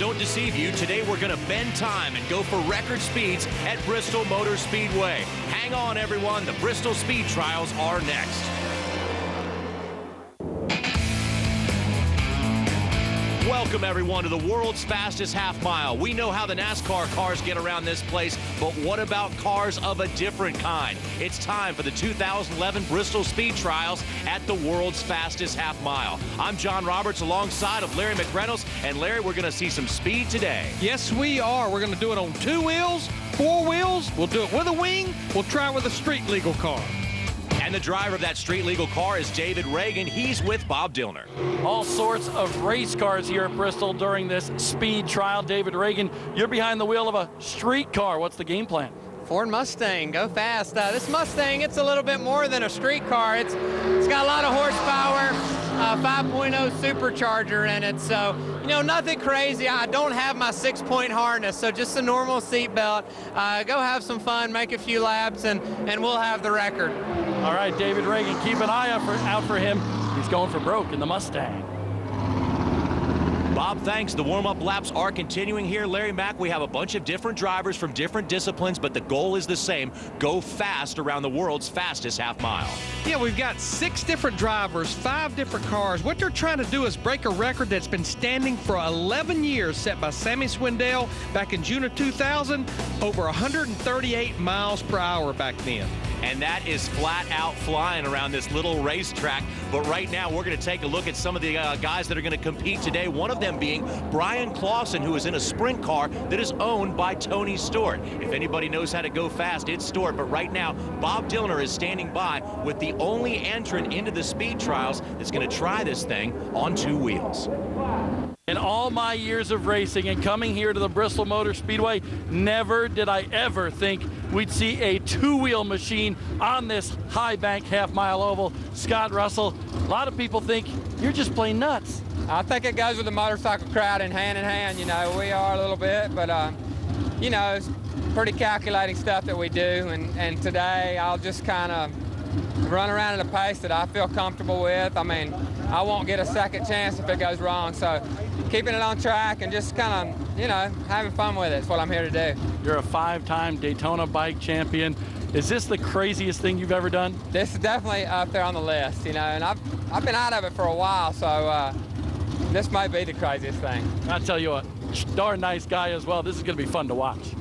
don't deceive you. Today we're going to bend time and go for record speeds at Bristol Motor Speedway. Hang on, everyone. The Bristol Speed Trials are next. Welcome, everyone, to the world's fastest half mile. We know how the NASCAR cars get around this place, but what about cars of a different kind? It's time for the 2011 Bristol Speed Trials at the world's fastest half mile. I'm John Roberts alongside of Larry McReynolds. And Larry, we're going to see some speed today. Yes, we are. We're going to do it on 2 wheels, 4 wheels. We'll do it with a wing. We'll try it with a street legal car. And the driver of that street legal car is David Reagan. He's with Bob Dillner. All sorts of race cars here at Bristol during this speed trial. David Reagan, you're behind the wheel of a street car. What's the game plan? Ford Mustang, go fast. This Mustang, it's a little bit more than a street car. It's got a lot of horsepower, 5.0 supercharger in it. So, you know, nothing crazy. I don't have my 6-point harness, so just a normal seat belt. Go have some fun, make a few laps, and we'll have the record. All right, David Reagan, keep an eye out for him. He's going for broke in the Mustang. Bob, thanks. The warm-up laps are continuing here. Larry Mack, we have a bunch of different drivers from different disciplines, but the goal is the same. Go fast around the world's fastest half mile. Yeah, we've got 6 different drivers, 5 different cars. What they're trying to do is break a record that's been standing for 11 years, set by Sammy Swindell back in June of 2000, over 138 miles per hour back then. And that is flat out flying around this little racetrack. But right now, we're going to take a look at some of the guys that are going to compete today. One of them being Brian Clausen, who is in a sprint car that is owned by Tony Stewart. If anybody knows how to go fast, it's Stewart. But right now, Bob Dillner is standing by with the only entrant into the speed trials that's going to try this thing on 2 wheels. In all my years of racing and coming here to the Bristol Motor Speedway, never did I ever think we'd see a 2-wheel machine on this high bank half-mile oval. Scott Russell, a lot of people think you're just plain nuts. I think it goes with the motorcycle crowd in hand. You know, we are a little bit, but, you know, it's pretty calculating stuff that we do. And today I'll just kind of run around at a pace that I feel comfortable with. I mean, I won't get a second chance if it goes wrong. So keeping it on track and just kind of, you know, having fun with it is what I'm here to do. You're a 5-time Daytona bike champion. Is this the craziest thing you've ever done? This is definitely up there on the list, you know, and I've been out of it for a while, so this might be the craziest thing. I'll tell you what, darn nice guy as well. This is going to be fun to watch.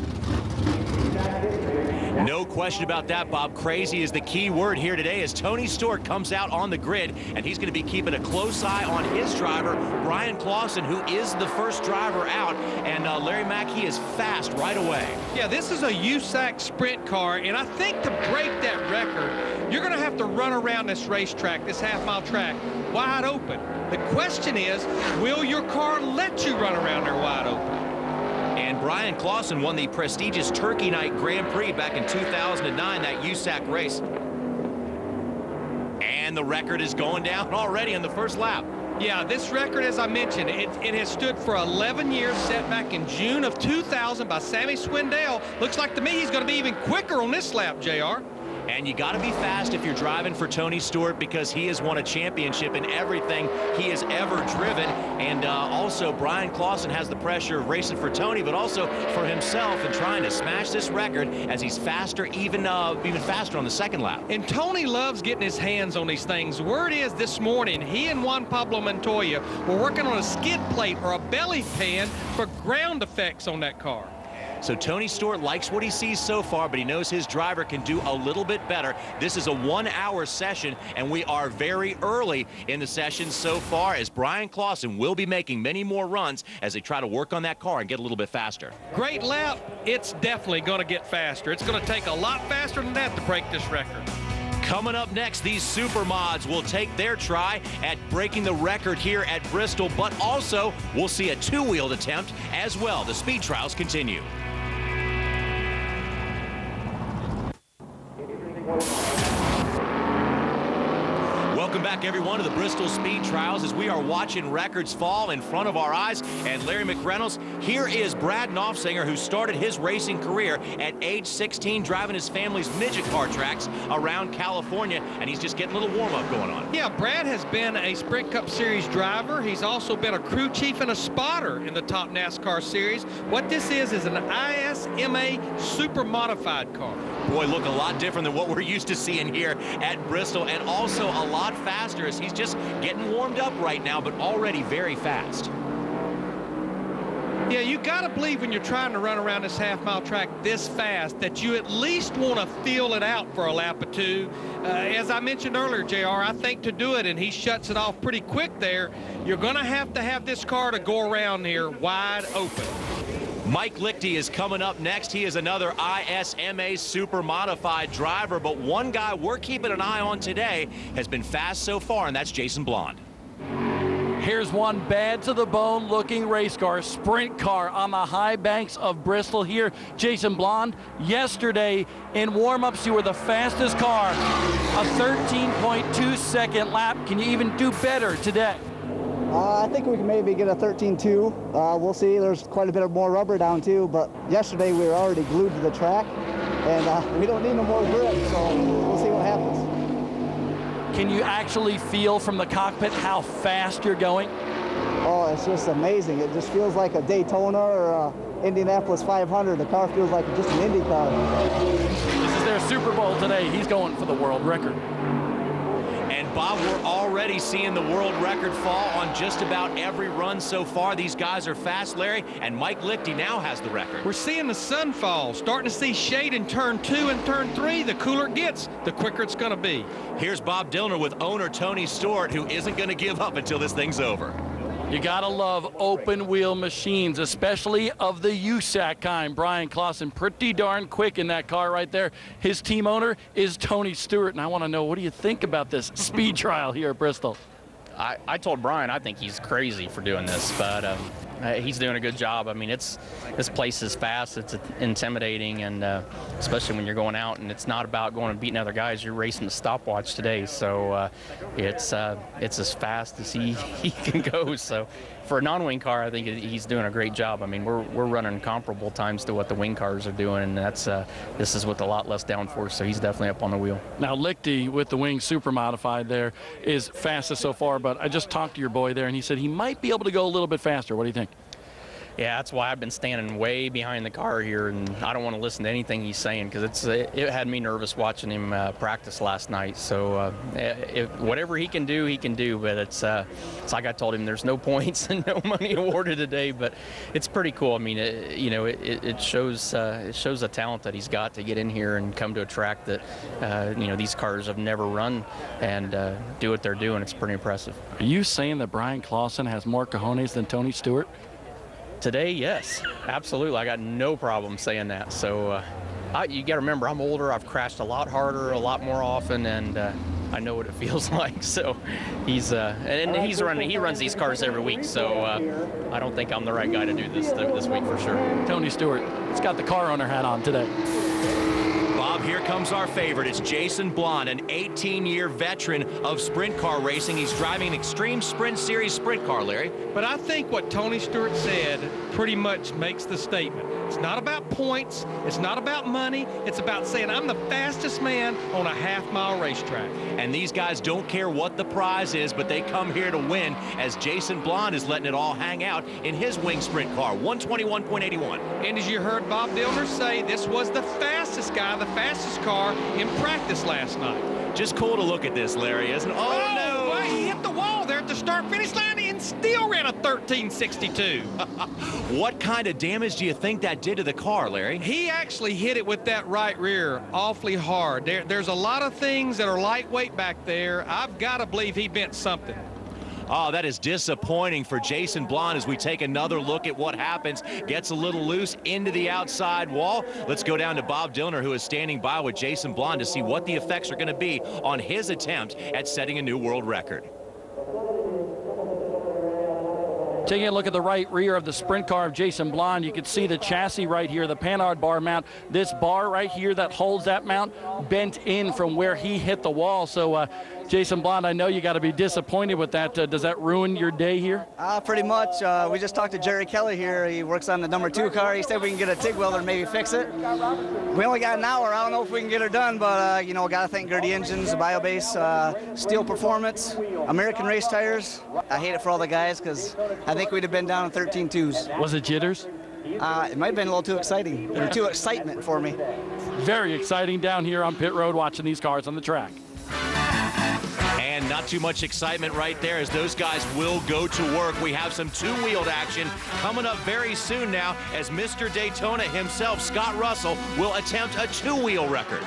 No question about that, Bob. Crazy is the key word here today as Tony Stewart comes out on the grid, and he's going to be keeping a close eye on his driver, Brian Clausen, who is the first driver out. And Larry Mack, he is fast right away. Yeah, this is a USAC sprint car, and I think to break that record, you're going to have to run around this racetrack, this half-mile track, wide open. The question is, will your car let you run around there wide open? And Brian Clausen won the prestigious Turkey Night Grand Prix back in 2009, that USAC race. And the record is going down already in the first lap. Yeah, this record, as I mentioned, it has stood for 11 years, set back in June of 2000 by Sammy Swindell. Looks like to me he's going to be even quicker on this lap, JR. And you got to be fast if you're driving for Tony Stewart, because he has won a championship in everything he has ever driven. And also, Brian Clausen has the pressure of racing for Tony, but also for himself and trying to smash this record as he's faster, even faster on the second lap. And Tony loves getting his hands on these things. Word is this morning, he and Juan Pablo Montoya were working on a skid plate or a belly pan for ground effects on that car. So Tony Stewart likes what he sees so far, but he knows his driver can do a little bit better. This is a 1-hour session, and we are very early in the session so far, as Brian Clausen will be making many more runs as they try to work on that car and get a little bit faster. Great lap. It's definitely going to get faster. It's going to take a lot faster than that to break this record. Coming up next, these super mods will take their try at breaking the record here at Bristol, but also we'll see a 2-wheeled attempt as well. The speed trials continue. Welcome back back, everyone, to the Bristol Speed Trials as we are watching records fall in front of our eyes. And Larry McReynolds, here is Brad Knopfsinger, who started his racing career at age 16, driving his family's midget car tracks around California, and he's just getting a little warm-up going on. Yeah, Brad has been a Sprint Cup Series driver. He's also been a crew chief and a spotter in the top NASCAR series. What this is an ISMA super modified car. Boy, look a lot different than what we're used to seeing here at Bristol, and also a lot faster as he's just getting warmed up right now, but already very fast. Yeah, you got to believe when you're trying to run around this half-mile track this fast that you at least want to feel it out for a lap or two. As I mentioned earlier, JR, I think to do it, and he shuts it off pretty quick there, you're going to have this car to go around here wide open. Mike Lichty is coming up next. He is another ISMA super modified driver, but one guy we're keeping an eye on today has been fast so far, and that's Jason Blonde. Here's one bad to the bone looking race car, sprint car on the high banks of Bristol here. Jason Blonde, yesterday in warm-ups you were the fastest car, a 13.2 second lap. Can you even do better today? I think we can maybe get a 13.2. We'll see. There's quite a bit of more rubber down too, but yesterday we were already glued to the track, and we don't need no more grip, so we'll see what happens. Can you actually feel from the cockpit how fast you're going? Oh, it's just amazing. It just feels like a Daytona or a Indianapolis 500. The car feels like just an Indy car. This is their Super Bowl today. He's going for the world record. And Bob, we're already seeing the world record fall on just about every run so far. These guys are fast, Larry, and Mike Lichty now has the record. We're seeing the sun fall, starting to see shade in turn 2 and turn 3. The cooler it gets, the quicker it's going to be. Here's Bob Dillner with owner Tony Stewart, who isn't going to give up until this thing's over. You gotta love open wheel machines, especially of the USAC kind. Brian Clausen, pretty darn quick in that car right there. His team owner is Tony Stewart, and I want to know, what do you think about this speed trial here at Bristol? I told Brian I think he's crazy for doing this, but he's doing a good job. I mean, this place is fast, it's intimidating, and especially when you're going out and it's not about going and beating other guys. You're racing the stopwatch today, so it's as fast as he can go. So for a non-wing car, I think he's doing a great job. I mean, we're running comparable times to what the wing cars are doing, and this is with a lot less downforce, so he's definitely up on the wheel. Now Lichty with the wing super modified there is fastest so far, but I just talked to your boy there and he said he might be able to go a little bit faster. What do you think? Yeah, that's why I've been standing way behind the car here, and I don't want to listen to anything he's saying because it had me nervous watching him practice last night. So whatever he can do, but it's like I told him, there's no points and no money awarded today, but it's pretty cool. I mean, it shows the talent that he's got to get in here and come to a track that these cars have never run and do what they're doing. It's pretty impressive. Are you saying that Brian Clausen has more cojones than Tony Stewart? Today, yes, absolutely. I got no problem saying that. So you got to remember, I'm older. I've crashed a lot harder, a lot more often, and I know what it feels like. So he runs these cars every week. So I don't think I'm the right guy to do this week for sure. Tony Stewart, he's got the car owner hat on today. Bob, here comes our favorite. It's Jason Blonde, an 18-year veteran of sprint car racing. He's driving an Extreme Sprint Series sprint car, Larry. But I think what Tony Stewart said pretty much makes the statement. It's not about points. It's not about money. It's about saying I'm the fastest man on a half-mile racetrack. And these guys don't care what the prize is, but they come here to win, as Jason Blonde is letting it all hang out in his wing sprint car, 121.81. And as you heard Bob Dillner say, this was the fastest guy, the fastest car in practice last night. Just cool to look at this, Larry, isn't it? Oh, no! Well, he hit the wall there at the start-finish line and still ran a 13.62. What kind of damage do you think that did to the car, Larry? He actually hit it with that right rear awfully hard. There's a lot of things that are lightweight back there. I've got to believe he bent something. Oh, that is disappointing for Jason Blonde as we take another look at what happens. Gets a little loose into the outside wall. Let's go down to Bob Dillner, who is standing by with Jason Blonde to see what the effects are going to be on his attempt at setting a new world record. Taking a look at the right rear of the sprint car of Jason Blonde, you can see the chassis right here, the Panhard bar mount. This bar right here that holds that mount bent in from where he hit the wall. So Jason Blonde, I know you got to be disappointed with that. Does that ruin your day here? Pretty much. We just talked to Jerry Kelly here. He works on the number 2 car. He said we can get a TIG welder and maybe fix it. We only got an hour. I don't know if we can get her done, but you know, got to thank Gertie Engines, the Biobase, Steel Performance, American Race Tires. I hate it for all the guys because I think we'd have been down in 13-2s. Was it jitters? It might have been a little too exciting, or too excitement for me. Very exciting down here on pit road watching these cars on the track. And not too much excitement right there as those guys will go to work. We have some two-wheeled action coming up very soon now as Mr. Daytona himself, Scott Russell, will attempt a two-wheel record.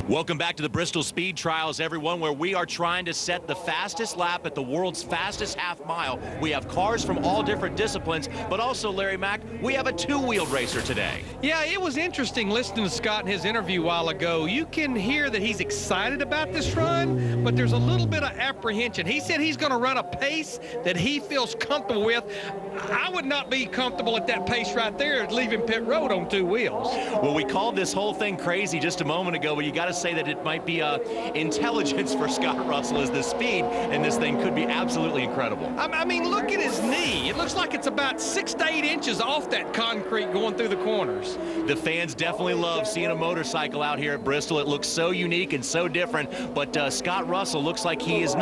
Welcome back to the Bristol Speed Trials, everyone, where we are trying to set the fastest lap at the world's fastest half mile. We have cars from all different disciplines, but also, Larry Mack, we have a two-wheeled racer today. Yeah, it was interesting listening to Scott in his interview a while ago. You can hear that he's excited about this run, but there's a little bit of apprehension. He said he's going to run a pace that he feels comfortable with. I would not be comfortable at that pace right there, leaving pit road on two wheels. Well, we called this whole thing crazy just a moment ago, but you got to say that it might be intelligence for Scott Russell, as the speed in this thing could be absolutely incredible. I mean, look at his knee. It looks like it's about 6 to 8 inches off that concrete going through the corners. The fans definitely love seeing a motorcycle out here at Bristol. It looks so unique and so different, but Scott Russell looks like he is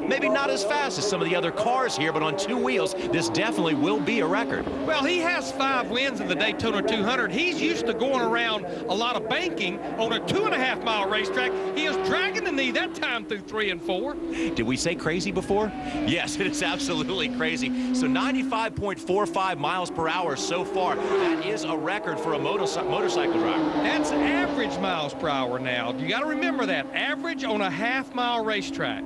maybe not as fast as some of the other cars here, but on two wheels, this definitely will be a record. Well, he has 5 wins in the Daytona 200. He's used to going around a lot of banking on a 2.5-mile racetrack. He is dragging the knee that time through 3 and 4. Did we say crazy before? Yes, it is absolutely crazy. So 95.45 miles per hour so far. That is a record for a motorcycle driver. That's average miles per hour now. You got to remember that. Average on a half-mile racetrack.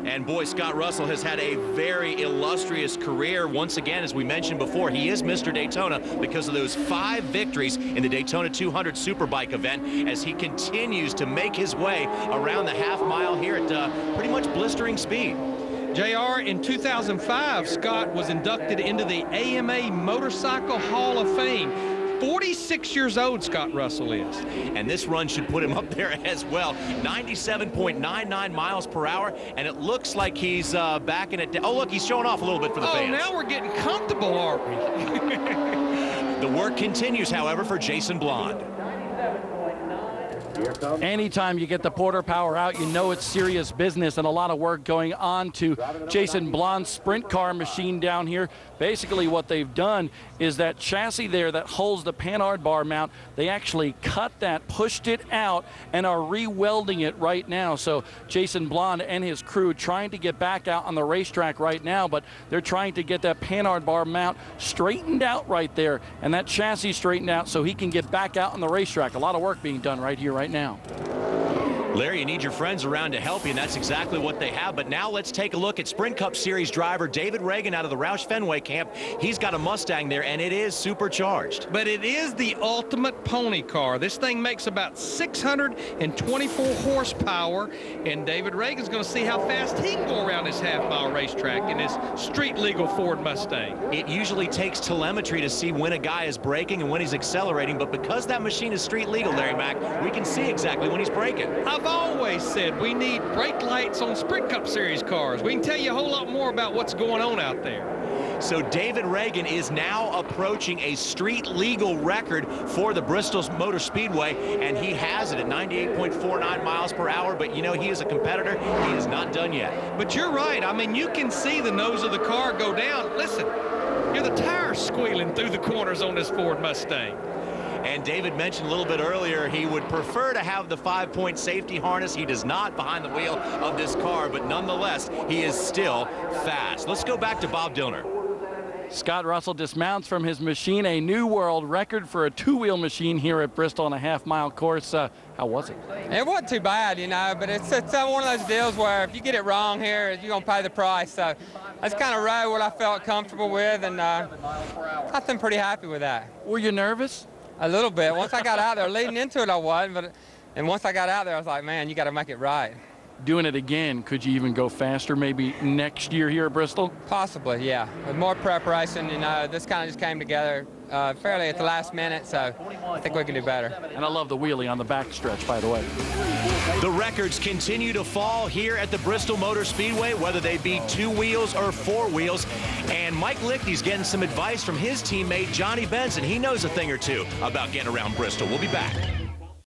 And boy, Scott Russell has had a very illustrious career. Once again, as we mentioned before, he is Mr. Daytona because of those 5 victories in the Daytona 200 Superbike event as he continues to make his way around the half mile here at pretty much blistering speed. JR, in 2005, Scott was inducted into the AMA Motorcycle Hall of Fame. 46 years old, Scott Russell is. And this run should put him up there as well. 97.99 miles per hour, and it looks like he's backing it down. Oh, look, he's showing off a little bit for the fans. Oh, now we're getting comfortable, aren't we? The work continues, however, for Jason Blonde. Anytime you get the Porter Power out, you know it's serious business, and a lot of work going on to Jason Blonde's sprint car machine down here. Basically what they've done is that chassis there that holds the Panhard bar mount, they actually cut that, pushed it out, and are re-welding it right now. So Jason Blonde and his crew trying to get back out on the racetrack right now, but they're trying to get that Panhard bar mount straightened out right there, and that chassis straightened out so he can get back out on the racetrack. A lot of work being done right here, right now. Larry, you need your friends around to help you, and that's exactly what they have. But now let's take a look at Sprint Cup Series driver David Reagan out of the Roush Fenway camp. He's got a Mustang there, and it is supercharged. But it is the ultimate pony car. This thing makes about 624 horsepower, and David Reagan's going to see how fast he can go around this half-mile racetrack in his street-legal Ford Mustang. It usually takes telemetry to see when a guy is braking and when he's accelerating, but because that machine is street-legal, Larry Mack, we can see exactly when he's braking. I've always said we need brake lights on Sprint Cup Series cars. We can tell you a whole lot more about what's going on out there. So David Reagan is now approaching a street legal record for the Bristol Motor Speedway, and he has it at 98.49 miles per hour. But you know, he is a competitor. He is not done yet. But you're right. I mean, you can see the nose of the car go down. Listen, hear the tires squealing through the corners on this Ford Mustang. And David mentioned a little bit earlier he would prefer to have the 5-point safety harness. He does not behind the wheel of this car, but nonetheless, he is still fast. Let's go back to Bob Dillner. Scott Russell dismounts from his machine, a new world record for a two-wheel machine here at Bristol on a half-mile course. How was it? It wasn't too bad, you know, but it's one of those deals where if you get it wrong here, you're going to pay the price. So that's kind of right what I felt comfortable with, and I've been pretty happy with that. Were you nervous? A little bit. Once I got out there, leading into it I wasn't, and once I got out there, I was like, man, you got to make it right. Doing it again, could you even go faster maybe next year here at Bristol? Possibly, yeah. With more preparation, you know, this kind of just came together fairly at the last minute, so I think we can do better. And I love the wheelie on the back stretch, by the way. The records continue to fall here at the Bristol Motor Speedway, whether they be 2 wheels or 4 wheels. And Mike Lichty's getting some advice from his teammate, Johnny Benson. He knows a thing or two about getting around Bristol. We'll be back.